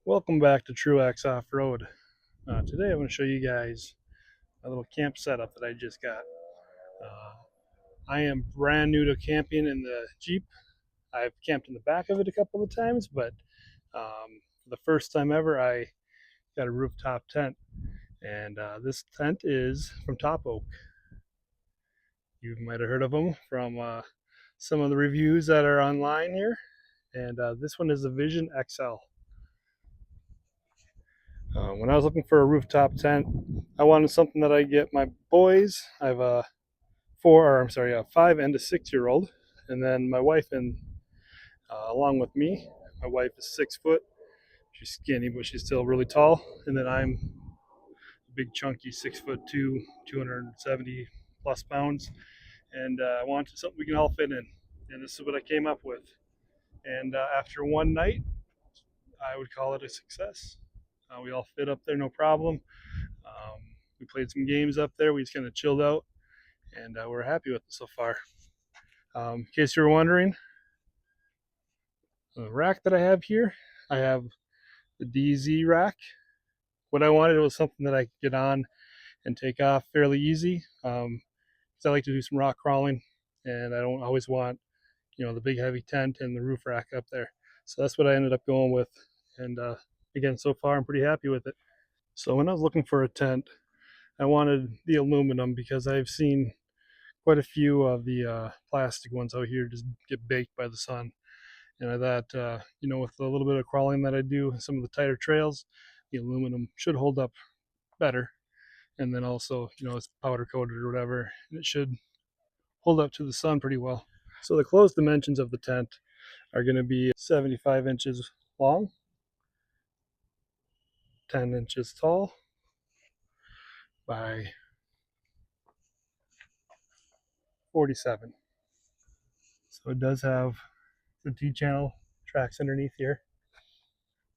Welcome back to Truax Off-Road. Today I'm going to show you guys a little camp setup that I just got. I am brand new to camping in the Jeep. I've camped in the back of it a couple of times, but for the first time ever I got a rooftop tent. And this tent is from TOPOAK. You might have heard of them from some of the reviews that are online here. And this one is the Vision XL. When I was looking for a rooftop tent, I wanted something that I get my boys. I have a 5 and a 6-year-old, and then my wife and along with me. My wife is 6 foot. She's skinny, but she's still really tall. And then I'm a big, chunky 6'2", 270 plus pounds. And I wanted something we can all fit in. And this is what I came up with. And after one night, I would call it a success. We all fit up there, no problem. We played some games up there. We just kind of chilled out, and we're happy with it so far. In case you're wondering, the rack that I have here, I have the DZ rack. What I wanted was something that I could get on and take off fairly easy, because I like to do some rock crawling, and I don't always want, the big heavy tent and the roof rack up there. So that's what I ended up going with, and again, so far I'm pretty happy with it. So when I was looking for a tent, I wanted the aluminum because I've seen quite a few of the plastic ones out here just get baked by the sun. And I thought, with a little bit of crawling that I do, some of the tighter trails, the aluminum should hold up better. And then also, it's powder coated or whatever, and it should hold up to the sun pretty well. So the closed dimensions of the tent are going to be 75 inches long, 10 inches tall by 47. So it does have the T-channel tracks underneath here.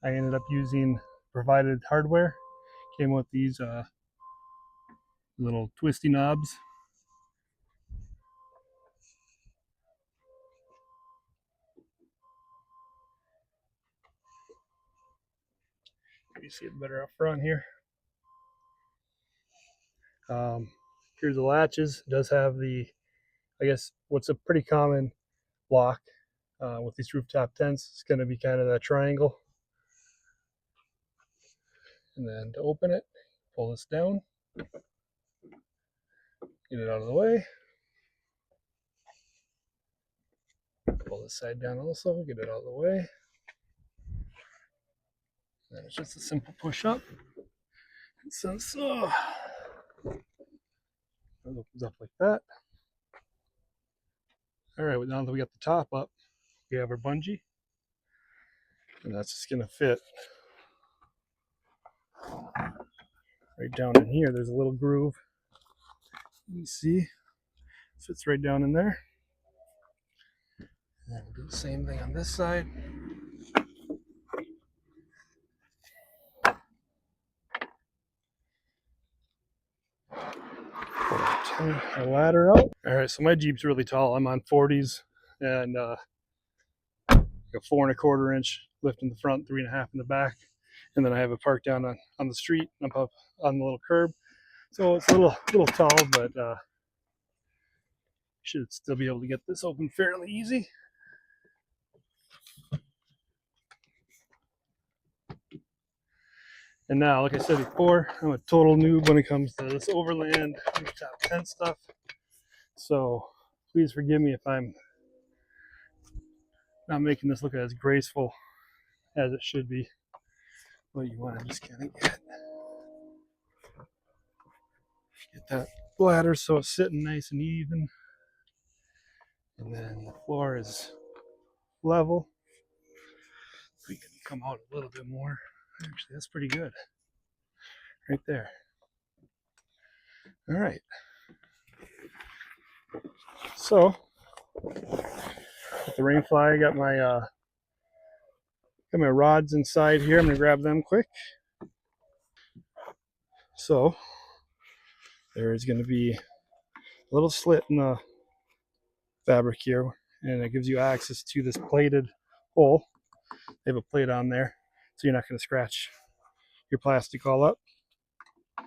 I ended up using provided hardware. Came with these little twisty knobs. You see it better up front here. Here's the latches. It does have the, I guess, what's a pretty common lock with these rooftop tents. It's going to be kind of that triangle. And then to open it, pull this down, get it out of the way. Pull this side down also, get it out of the way. And then it's just a simple push up. And so, it opens up like that. All right, well, now that we got the top up, we have our bungee. And that's just going to fit right down in here. There's a little groove. You see, fits right down in there. And then we'll do the same thing on this side. Pull a ladder out. All right, so my Jeep's really tall. I'm on 40s, and a 4 1/4 inch lift in the front, 3 1/2 in the back, and then I have it parked down on the street, up on the little curb. So it's a little tall, but should still be able to get this open fairly easy. And now, like I said before, I'm a total noob when it comes to this overland rooftop tent stuff. So please forgive me if I'm not making this look as graceful as it should be. But you want to just kind of get that ladder so it's sitting nice and even. And then the floor is level. We can come out a little bit more. Actually, that's pretty good. Right there. All right. So, with the rainfly, I got my rods inside here. I'm gonna grab them quick. So, there is gonna be a little slit in the fabric here, and it gives you access to this plated hole. They have a plate on there. so you're not going to scratch your plastic all up. I'm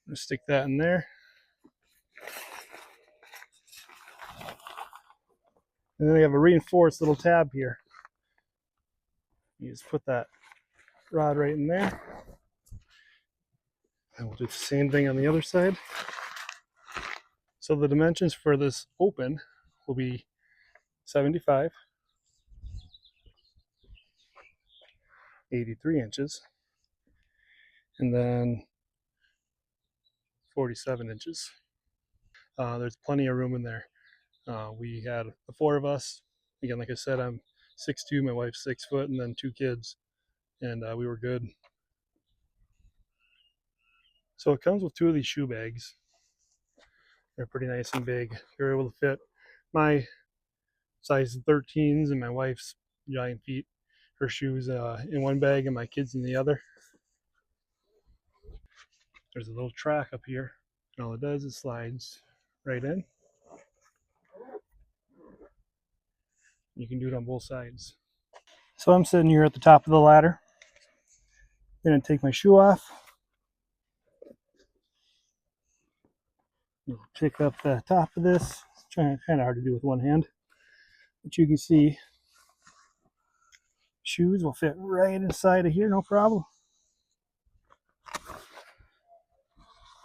going to stick that in there. And then we have a reinforced little tab here. You just put that rod right in there. And we'll do the same thing on the other side. So the dimensions for this open will be 75, 83 inches, and then 47 inches. There's plenty of room in there. We had the four of us. Again, like I said, I'm 6'2", my wife's 6 foot, and then 2 kids, and we were good. So it comes with 2 of these shoe bags. They're pretty nice and big. They're able to fit my size 13s and my wife's giant feet, her shoes in one bag and my kids in the other. There's a little track up here, and all it does is slides right in. You can do it on both sides. So I'm sitting here at the top of the ladder. I'm gonna take my shoe off. Pick up the top of this. It's kind of hard to do with one hand, but you can see shoes will fit right inside of here, no problem.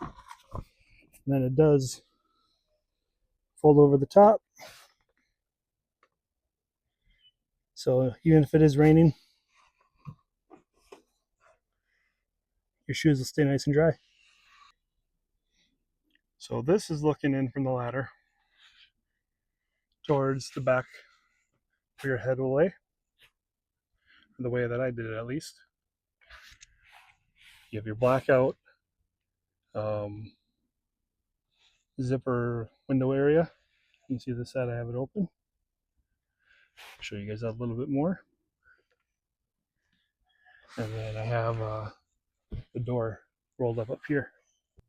And then it does fold over the top. So even if it is raining, your shoes will stay nice and dry. So this is looking in from the ladder towards the back where your head will lay, the way that I did it at least. You have your blackout zipper window area. You can see this side I have it open. I'll show you guys that a little bit more. And then I have the door rolled up here.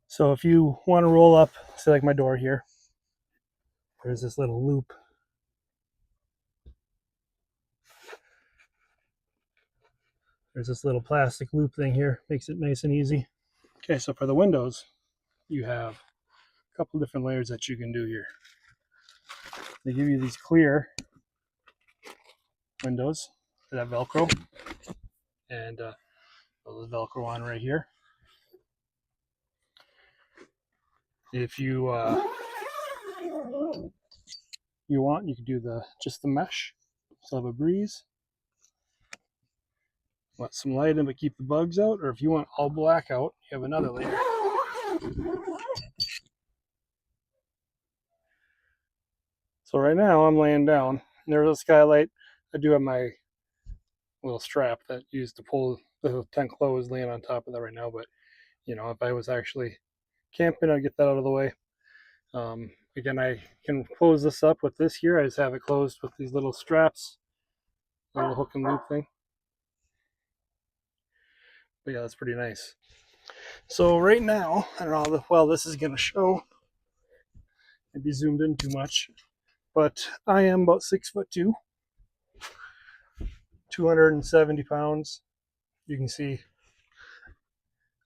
So if you want to roll up, say like my door here, there's this little loop. There's this little plastic loop thing here, makes it nice and easy. Okay, so for the windows, you have a couple different layers that you can do here. They give you these clear windows that have Velcro, and there's Velcro on right here. If you want, you can do just the mesh, so have a breeze. Want some light in but keep the bugs out, or if you want all black out, you have another layer. So right now I'm laying down. There's a skylight. I do have my little strap that you use to pull the tent closed laying on top of that right now, but you know, if I was actually camping, I'd get that out of the way. Again, I can close this up with this here. I just have it closed with these little straps, little hook and loop thing. But yeah, that's pretty nice. So right now, I don't know how well this is going to show. Maybe zoomed in too much, but I am about 6'2", 270 pounds. You can see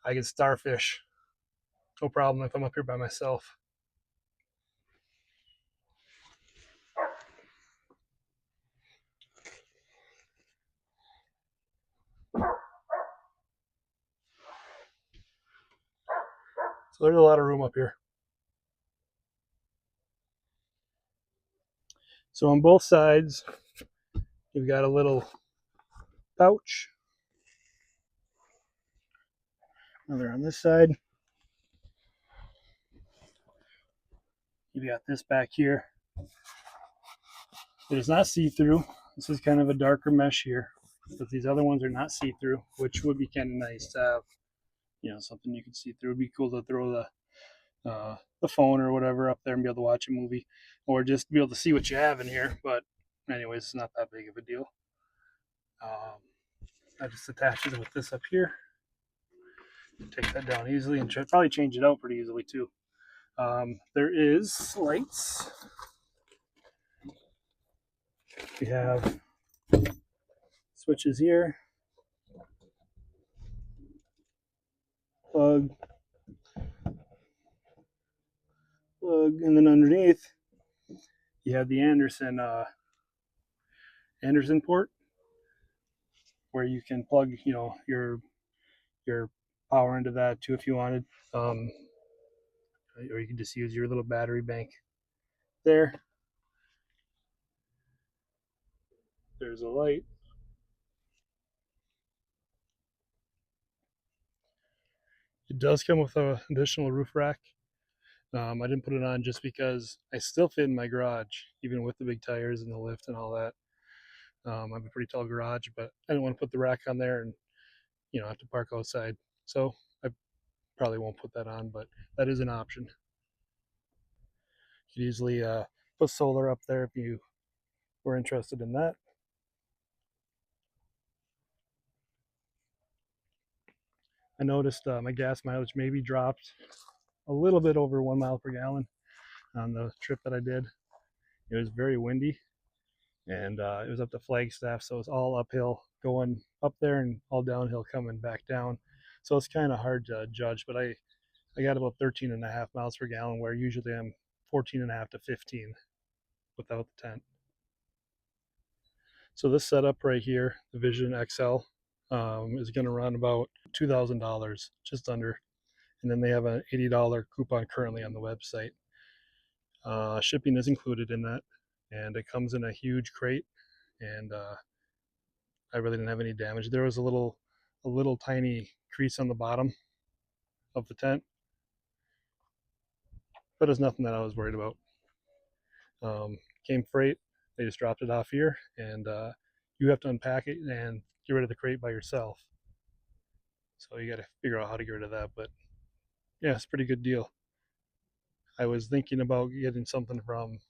I can starfish, no problem if I'm up here by myself. So there's a lot of room up here. So on both sides, you've got a little pouch. Another on this side. You've got this back here. It is not see-through. This is kind of a darker mesh here. But these other ones are not see-through, which would be kind of nice to have, you know, something you can see through. It'd be cool to throw the phone or whatever up there and be able to watch a movie, or just be able to see what you have in here. But anyways, it's not that big of a deal. I just attaches it with this up here. Take that down easily and probably change it out pretty easily too. There is lights. We have switches here. plug, and then underneath you have the Anderson port where you can plug, your power into that too if you wanted, um, or you can just use your little battery bank there. There's a light. It does come with an additional roof rack. I didn't put it on just because I still fit in my garage, even with the big tires and the lift and all that. I have a pretty tall garage, but I didn't want to put the rack on there and have to park outside. So I probably won't put that on, but that is an option. You could easily put solar up there if you were interested in that. I noticed my gas mileage maybe dropped a little bit over 1 mile per gallon on the trip that I did. It was very windy, and it was up to Flagstaff, so it's all uphill going up there and all downhill coming back down. So it's kind of hard to judge, but I got about 13 and a half miles per gallon, where usually I'm 14 and a half to 15 without the tent. So this setup right here, the Vision XL, is going to run about $2,000, just under. And then they have an $80 coupon currently on the website. Shipping is included in that, and it comes in a huge crate. And I really didn't have any damage. There was a little tiny crease on the bottom of the tent, but it's nothing that I was worried about. Came freight. They just dropped it off here, and you have to unpack it and get rid of the crate by yourself. So you got to figure out how to get rid of that. But yeah, it's a pretty good deal. I was thinking about getting something from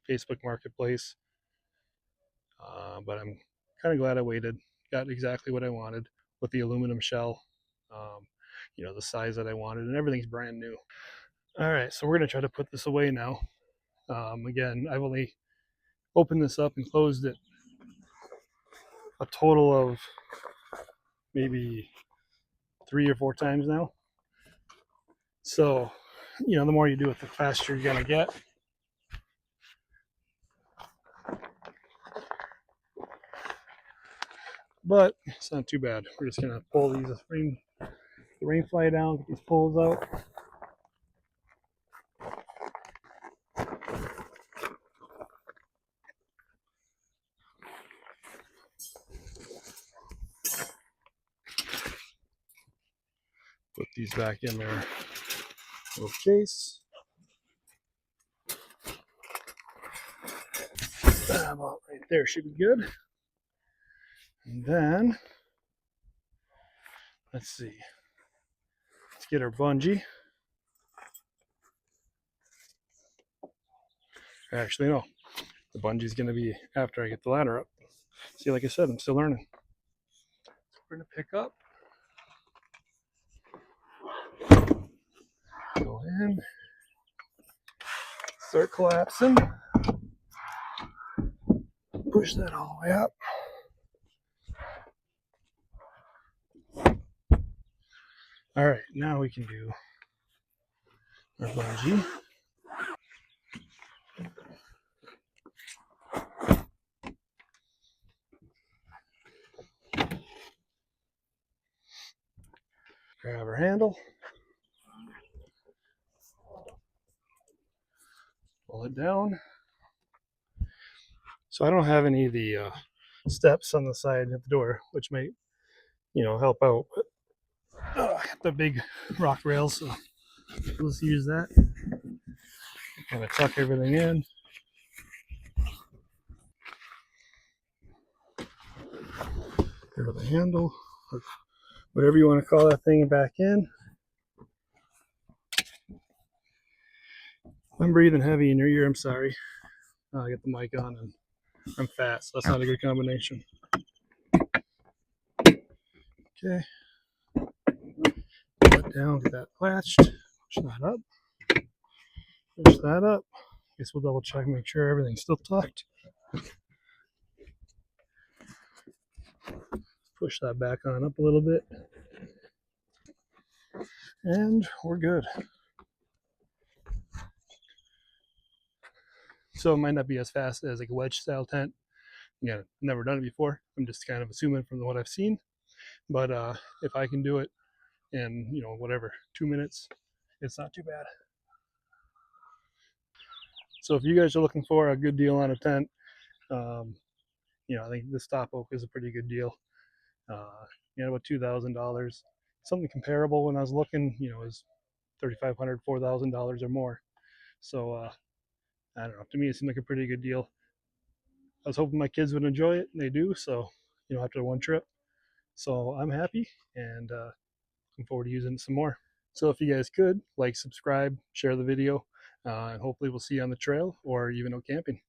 Facebook Marketplace, but I'm kind of glad I waited. Got exactly what I wanted with the aluminum shell, the size that I wanted, and everything's brand new. All right, so we're gonna try to put this away now. Again, I've only opened this up and closed it a total of maybe 3 or 4 times now. So, the more you do it, the faster you're gonna get. But it's not too bad. We're just gonna pull the rain fly down, get these poles out. Put these back in their little case. About right there should be good. And then, let's see. Let's get our bungee. Actually, no. The bungee's going to be after I get the ladder up. See, like I said, I'm still learning. So we're going to pick up. Go in. Start collapsing. Push that all the way up. All right, now we can do our bungee. Grab our handle. Pull it down. So I don't have any of the steps on the side of the door, which might, help out. But I got the big rock rails, so let's use that. Kind of tuck everything in. Get the handle, whatever you want to call that thing, back in. I'm breathing heavy in your ear. I'm sorry. I got the mic on and I'm fat, so that's not a good combination. Okay. Pull it down, get that latched. Push that up. Push that up. Guess we'll double check, make sure everything's still tucked. Push that back on up a little bit. and we're good. So it might not be as fast as like a wedge style tent. Yeah, never done it before. I'm just kind of assuming from what I've seen. But if I can do it in, whatever, 2 minutes, it's not too bad. So if you guys are looking for a good deal on a tent, um, I think this TOPOAK is a pretty good deal. About $2,000. Something comparable when I was looking, is $3,500, $4,000 or more. So I don't know. To me, it seemed like a pretty good deal. I was hoping my kids would enjoy it, and they do. So, after one trip, so I'm happy and looking forward to using it some more. So if you guys could like, subscribe, share the video, and hopefully we'll see you on the trail or even out camping.